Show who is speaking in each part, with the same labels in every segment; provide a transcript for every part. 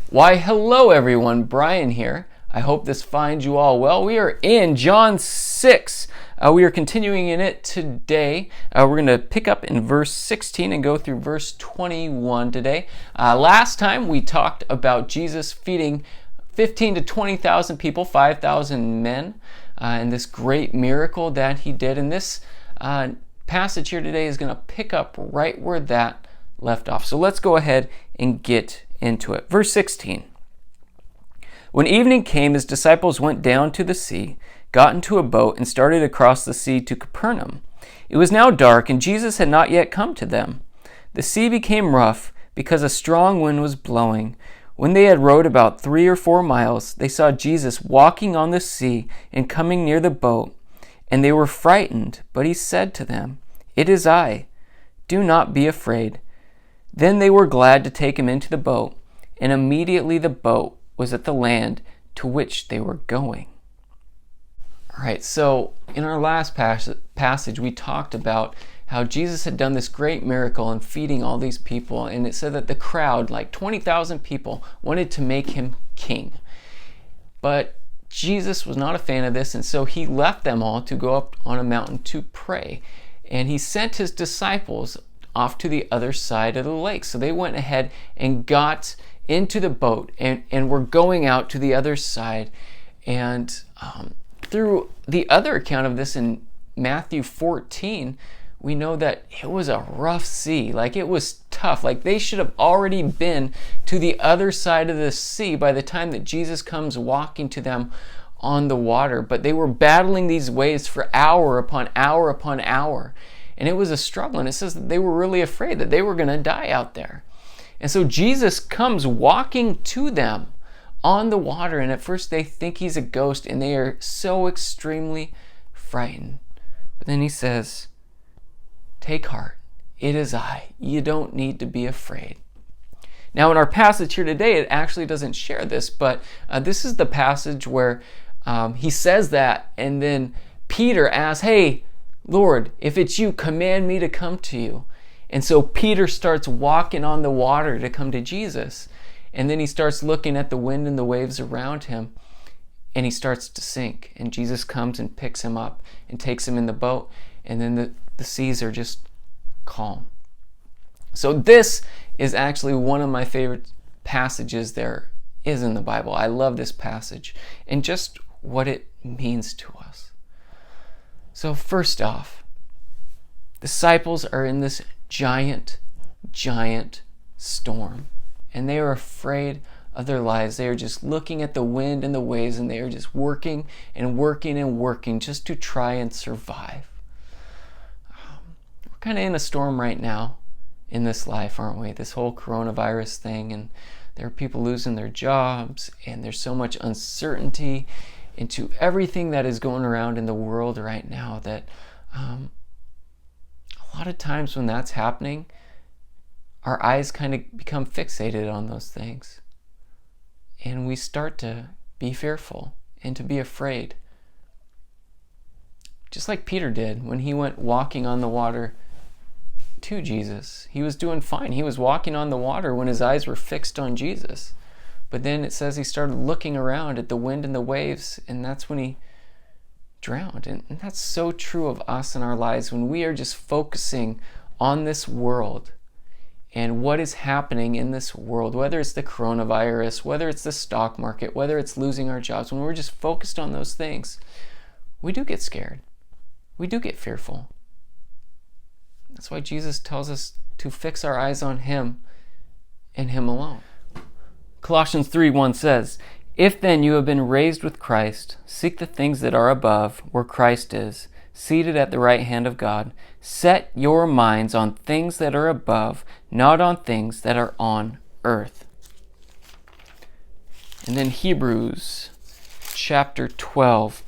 Speaker 1: Why, hello everyone, Brian here. I hope this finds you all well. We are in John 6. We are continuing in it today. We're going to pick up in verse 16 and go through verse 21 today. Last time we talked about Jesus feeding 15 to 20,000 people, 5,000 men, and this great miracle that he did. And this passage here today is going to pick up right where that left off. So let's go ahead and get into it. Verse 16. When evening came, his disciples went down to the sea, got into a boat, and started across the sea to Capernaum. It was now dark, and Jesus had not yet come to them. The sea became rough because a strong wind was blowing. When they had rowed about 3 or 4 miles, they saw Jesus walking on the sea and coming near the boat, and they were frightened. But he said to them, "It is I. Do not be afraid." Then they were glad to take him into the boat, and immediately the boat was at the land to which they were going. All right, so in our last passage, we talked about how Jesus had done this great miracle in feeding all these people, and it said that the crowd, like 20,000 people, wanted to make him king. But Jesus was not a fan of this, and so he left them all to go up on a mountain to pray. And he sent his disciples off to the other side of the lake. So they went ahead and got into the boat and were going out to the other side. And through the other account of this in Matthew 14, we know that it was a rough sea. Like, it was tough. Like, they should have already been to the other side of the sea by the time that Jesus comes walking to them on the water. But they were battling these waves for hour upon hour upon hour. And it was a struggle. And it says that they were really afraid that they were going to die out there. And so Jesus comes walking to them on the water. And at first they think he's a ghost, and they are so extremely frightened. But then he says, "Take heart. It is I. You don't need to be afraid." Now in our passage here today, it actually doesn't share this, but this is the passage where he says that, and then Peter asks, "Hey, Lord, if it's you, command me to come to you." And so Peter starts walking on the water to come to Jesus. And then he starts looking at the wind and the waves around him, and he starts to sink. And Jesus comes and picks him up and takes him in the boat. And then the seas are just calm. So this is actually one of my favorite passages there is in the Bible. I love this passage and just what it means to us. So first off, disciples are in this giant storm, and they are afraid of their lives. They are just looking at the wind and the waves, and they are just working and working and working just to try and survive. We're kind of in a storm right now in this life, aren't we? This whole coronavirus thing, and there are people losing their jobs, and there's so much uncertainty into everything that is going around in the world right now that a lot of times when that's happening, our eyes kind of become fixated on those things. And we start to be fearful and to be afraid. Just like Peter did when he went walking on the water to Jesus. He was doing fine. He was walking on the water when his eyes were fixed on Jesus. But then it says he started looking around at the wind and the waves, and that's when he drowned. And that's so true of us in our lives when we are just focusing on this world and what is happening in this world, whether it's the coronavirus, whether it's the stock market, whether it's losing our jobs. When we're just focused on those things, we do get scared. We do get fearful. That's why Jesus tells us to fix our eyes on him and him alone. Colossians 3:1 says, "If then you have been raised with Christ, seek the things that are above, where Christ is, seated at the right hand of God. Set your minds on things that are above, not on things that are on earth." And then Hebrews chapter 12.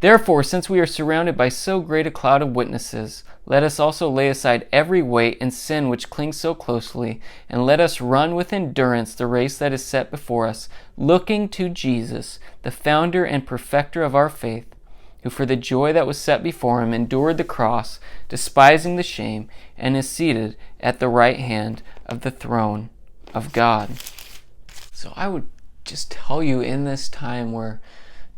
Speaker 1: "Therefore, since we are surrounded by so great a cloud of witnesses, let us also lay aside every weight and sin which clings so closely, and let us run with endurance the race that is set before us, looking to Jesus, the founder and perfecter of our faith, who for the joy that was set before him endured the cross, despising the shame, and is seated at the right hand of the throne of God." So I would just tell you, in this time where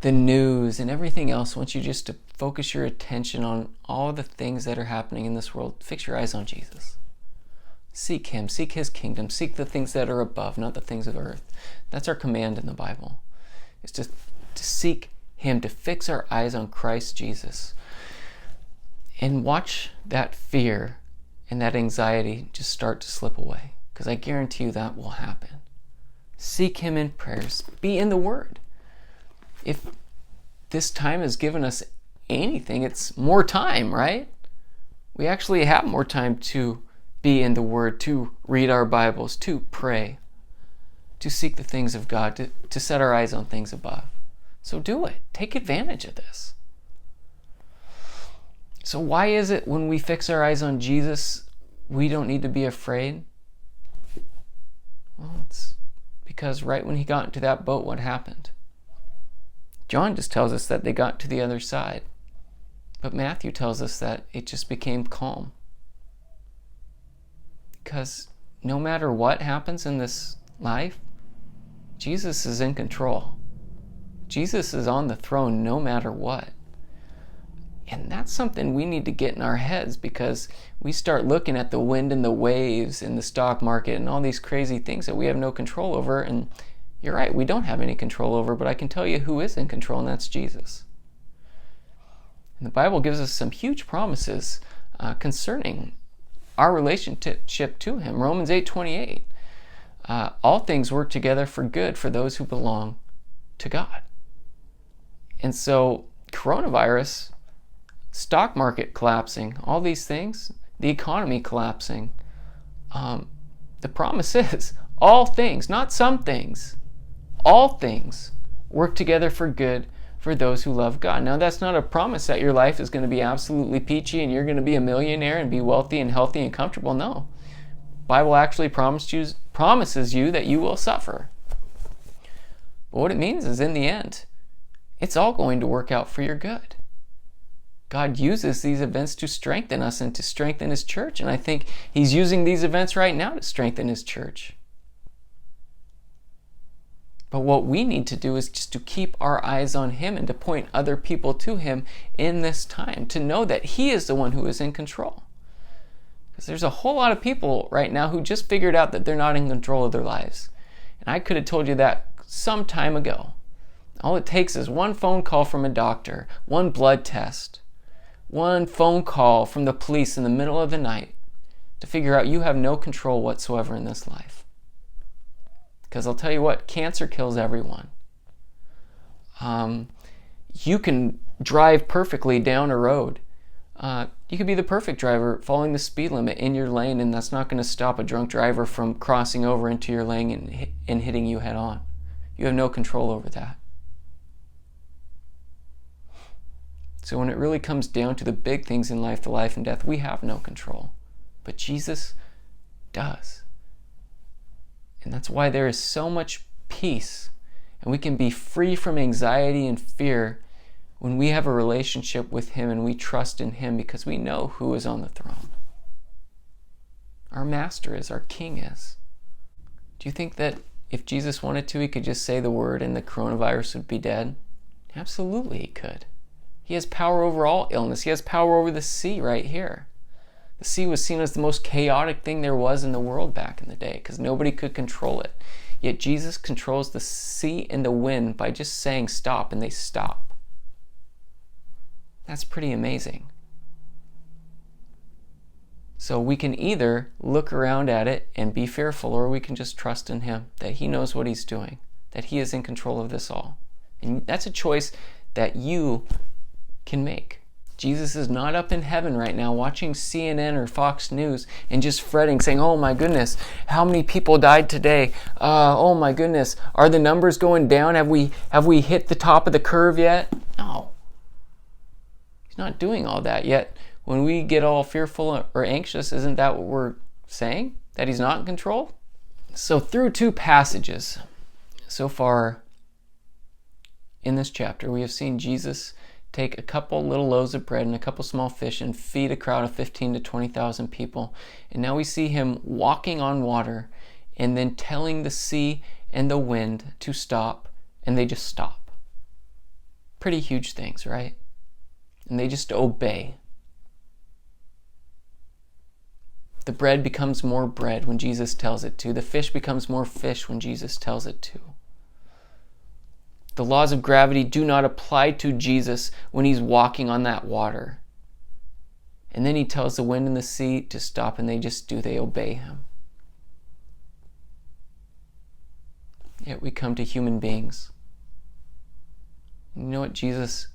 Speaker 1: the news and everything else wants you just to focus your attention on all the things that are happening in this world, fix your eyes on Jesus. Seek him, seek his kingdom, seek the things that are above, not the things of earth. That's our command in the Bible. It's just to seek him, to fix our eyes on Christ Jesus. And watch that fear and that anxiety just start to slip away. Because I guarantee you that will happen. Seek him in prayers. Be in the Word. If this time has given us anything, it's more time, right? We actually have more time to be in the Word, to read our Bibles, to pray, to seek the things of God, to set our eyes on things above. So do it. Take advantage of this. So why is it when we fix our eyes on Jesus, we don't need to be afraid? Well, it's because right when he got into that boat, what happened? John just tells us that they got to the other side. But Matthew tells us that it just became calm. Because no matter what happens in this life, Jesus is in control. Jesus is on the throne no matter what. And that's something we need to get in our heads, because we start looking at the wind and the waves in the stock market and all these crazy things that we have no control over. And you're right, we don't have any control over, but I can tell you who is in control, and that's Jesus. And the Bible gives us some huge promises concerning our relationship to him. Romans 8:28. All things work together for good for those who belong to God. And so coronavirus, stock market collapsing, all these things, the economy collapsing, the promise is all things, not some things, all things work together for good for those who love God. Now, that's not a promise that your life is going to be absolutely peachy and you're going to be a millionaire and be wealthy and healthy and comfortable. No. The Bible actually promises you that you will suffer. But what it means is, in the end, it's all going to work out for your good. God uses these events to strengthen us and to strengthen his church. And I think he's using these events right now to strengthen his church. But what we need to do is just to keep our eyes on him and to point other people to him in this time, to know that he is the one who is in control. Because there's a whole lot of people right now who just figured out that they're not in control of their lives. And I could have told you that some time ago. All it takes is one phone call from a doctor, one blood test, one phone call from the police in the middle of the night to figure out you have no control whatsoever in this life. Because I'll tell you what, cancer kills everyone. You can drive perfectly down a road. You could be the perfect driver following the speed limit in your lane, and that's not going to stop a drunk driver from crossing over into your lane and hitting you head on. You have no control over that. So when it really comes down to the big things in life, the life and death, we have no control. But Jesus does. And that's why there is so much peace, and we can be free from anxiety and fear when we have a relationship with him and we trust in him, because we know who is on the throne. Our master is, our king is. Do you think that if Jesus wanted to, he could just say the word and the coronavirus would be dead? Absolutely he could. He has power over all illness. He has power over the sea right here. The sea was seen as the most chaotic thing there was in the world back in the day, because nobody could control it. Yet Jesus controls the sea and the wind by just saying stop, and they stop. That's pretty amazing. So we can either look around at it and be fearful, or we can just trust in him, that he knows what he's doing, that he is in control of this all. And that's a choice that you can make. Jesus is not up in heaven right now watching CNN or Fox News and just fretting, saying, oh my goodness, how many people died today? Oh my goodness, are the numbers going down? Have we hit the top of the curve yet? No. He's not doing all that yet. When we get all fearful or anxious, isn't that what we're saying? That he's not in control? So through two passages so far in this chapter, we have seen Jesus take a couple little loaves of bread and a couple small fish and feed a crowd of 15 to 20,000 people. And now we see him walking on water and then telling the sea and the wind to stop, and they just stop. Pretty huge things, right? And they just obey. The bread becomes more bread when Jesus tells it to. The fish becomes more fish when Jesus tells it to. The laws of gravity do not apply to Jesus when he's walking on that water. And then he tells the wind and the sea to stop, and they just do. They obey him. Yet we come to human beings. You know what Jesus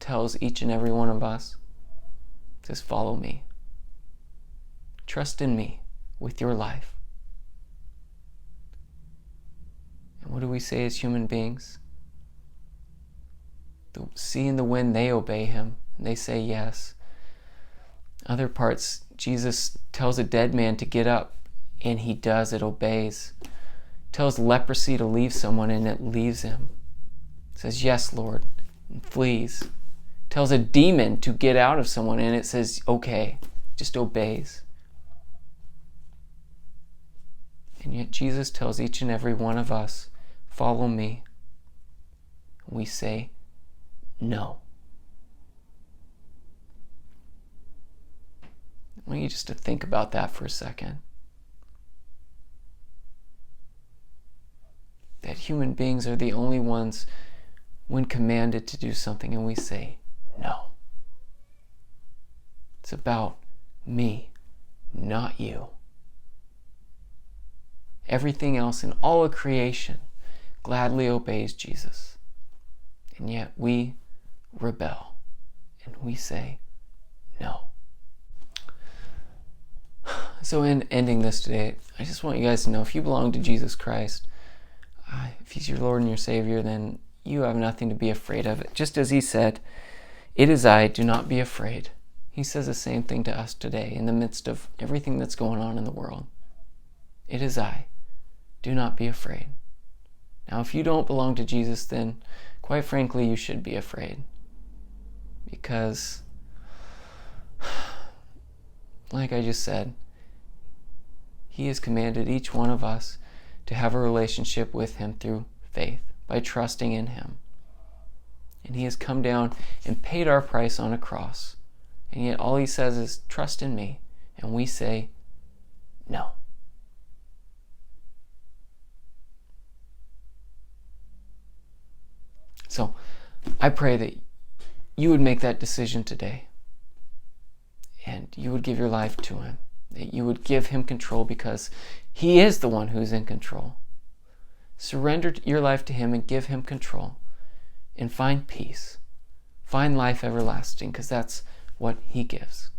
Speaker 1: tells each and every one of us? He says, follow me. Trust in me with your life. And what do we say as human beings? The sea and the wind, they obey him. And they say yes. Other parts, Jesus tells a dead man to get up, and he does. It obeys. Tells leprosy to leave someone, and it leaves him. Says, yes, Lord, and flees. Tells a demon to get out of someone, and it says, okay, just obeys. And yet Jesus tells each and every one of us, follow me. We say, no. I want you just to think about that for a second. That human beings are the only ones when commanded to do something and we say, no. It's about me, not you. Everything else in all of creation gladly obeys Jesus. And yet we rebel and we say, no. So in ending this today, I just want you guys to know, if you belong to Jesus Christ, if he's your Lord and your Savior, then you have nothing to be afraid of. Just as he said, it is I, do not be afraid. He says the same thing to us today in the midst of everything that's going on in the world. It is I, do not be afraid. Now, if you don't belong to Jesus, then quite frankly, you should be afraid. Because, like I just said, he has commanded each one of us to have a relationship with him through faith, by trusting in him. And he has come down and paid our price on a cross. And yet all he says is, trust in me. And we say, no. So I pray that you would make that decision today. And you would give your life to him. That you would give him control, because he is the one who's in control. Surrender your life to him and give him control. And find peace. Find life everlasting, because that's what he gives.